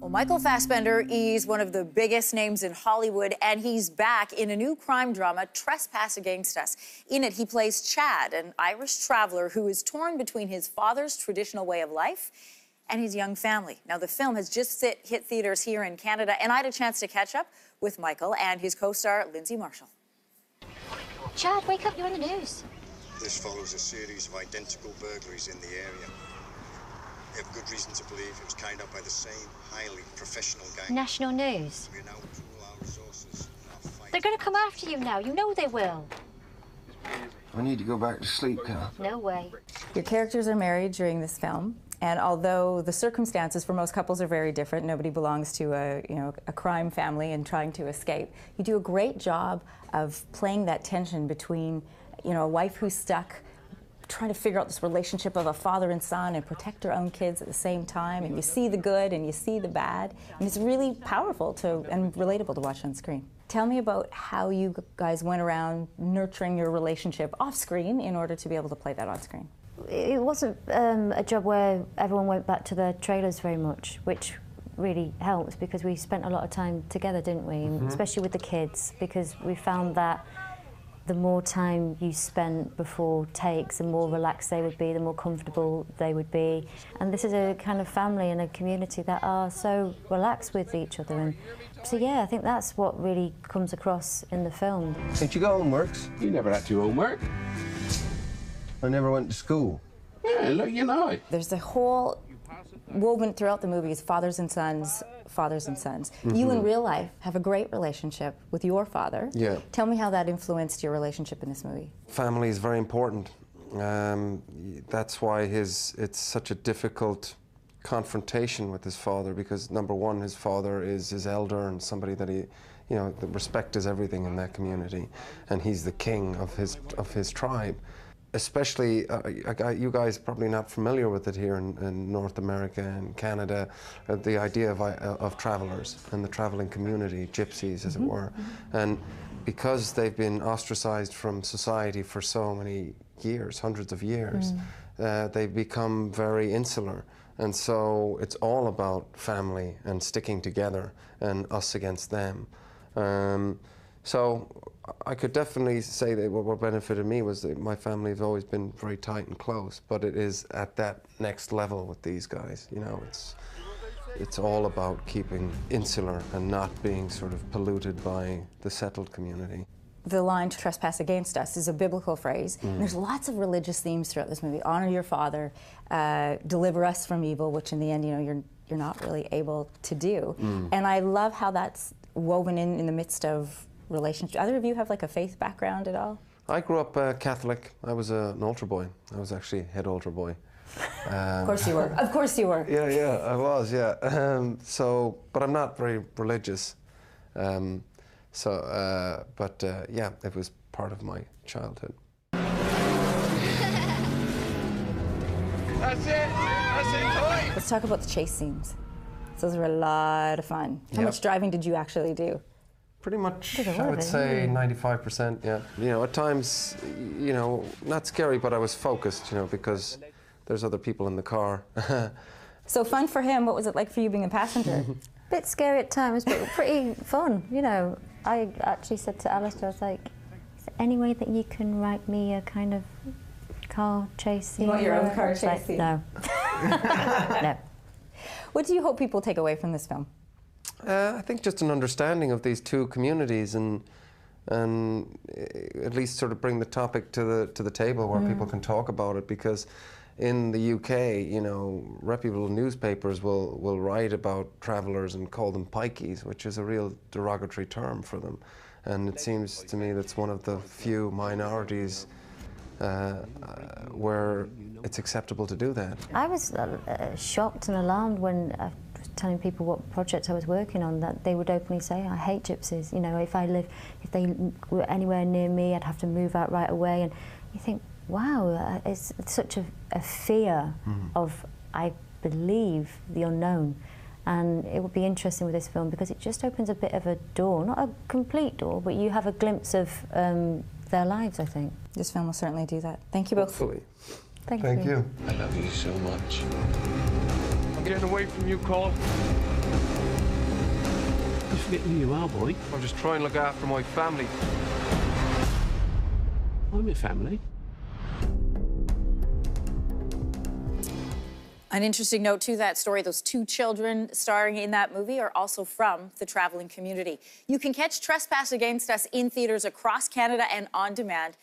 Well, Michael Fassbender is one of the biggest names in Hollywood, and he's back in a new crime drama, Trespass Against Us. In it, he plays Chad, an Irish traveler who is torn between his father's traditional way of life and his young family. Now, the film has just hit theaters here in Canada, and I had a chance to catch up with Michael and his co-star, Lyndsey Marshal. Chad, wake up, you're on the news. This follows a series of identical burglaries in the area. We have good reason to believe it was carried out by the same highly professional gang. National news. We now pool our resources in our fight. They're going to come after you now. You know they will. I need to go back to sleep, Cal. No way. Your characters are married during this film, and although the circumstances for most couples are very different, nobody belongs to a crime family and trying to escape, you do a great job of playing that tension between, a wife who's stuck, trying to figure out this relationship of a father and son and protect her own kids at the same time, and you see the good and you see the bad, and it's really powerful and relatable to watch on screen. Tell me about how you guys went around nurturing your relationship off screen in order to be able to play that on screen. It wasn't a job where everyone went back to their trailers very much, which really helps because we spent a lot of time together, didn't we? Mm-hmm. Especially with the kids, because we found that the more time you spent before takes, the more relaxed they would be, the more comfortable they would be. And this is a kind of family and a community that are so relaxed with each other. And so, yeah, I think that's what really comes across in the film. Ain't you got homeworks? You never had to do homework. I never went to school. Yeah, look, you know it. There's a whole woven throughout the movie is fathers and sons, fathers and sons. Mm-hmm. You in real life have a great relationship with your father. Yeah. Tell me how that influenced your relationship in this movie. Family is very important. That's why it's such a difficult confrontation with his father, because number one, his father is his elder and somebody that the respect is everything in that community, and he's the king of his tribe. Especially, you guys are probably not familiar with it here in North America and Canada, the idea of travelers and the traveling community, gypsies as it were. And because they've been ostracized from society for so many years, hundreds of years, they've become very insular. And so it's all about family and sticking together and us against them. So I could definitely say that what benefited me was that my family has always been very tight and close, but it is at that next level with these guys. It's all about keeping insular and not being sort of polluted by the settled community. The line "trespass against us" is a biblical phrase. And there's lots of religious themes throughout this movie. Honor your father, deliver us from evil, which in the end, you're not really able to do. And I love how that's woven in the midst of relationship. Either of you have like a faith background at all? I grew up Catholic. I was an altar boy. I was actually head altar boy. Of course you were. Of course you were. Yeah, I was, yeah. But I'm not very religious. Yeah, it was part of my childhood. That's it, boy. Let's talk about the chase scenes. Those were a lot of fun. How much driving did you actually do? Pretty much, I would say 95%, yeah. At times, not scary, but I was focused, because there's other people in the car. So fun for him. What was it like for you being a passenger? Bit scary at times, but pretty fun. I actually said to Alistair, I was like, is there any way that you can write me a kind of car chase scene? You want your own car chase scene? No. No. What do you hope people take away from this film? I think just an understanding of these two communities and at least sort of bring the topic to the table where people can talk about it, because in the UK, reputable newspapers will write about travellers and call them pikeys, which is a real derogatory term for them. And it seems to me that's one of the few minorities where it's acceptable to do that. I was shocked and alarmed when I was telling people what project I was working on, that they would openly say, I hate gypsies. If they were anywhere near me, I'd have to move out right away. And you think, wow, it's such a fear of, I believe, the unknown. And it would be interesting with this film because it just opens a bit of a door, not a complete door, but you have a glimpse of their lives, I think. This film will certainly do that. Thank you both. Hopefully. Thank you. you. I love you so much. I'm getting away from you, Cole. Forget who you are, boy. I'm just trying to look after my family. I'm your family. An interesting note to that story, those two children starring in that movie are also from the traveling community. You can catch Trespass Against Us in theaters across Canada and on demand.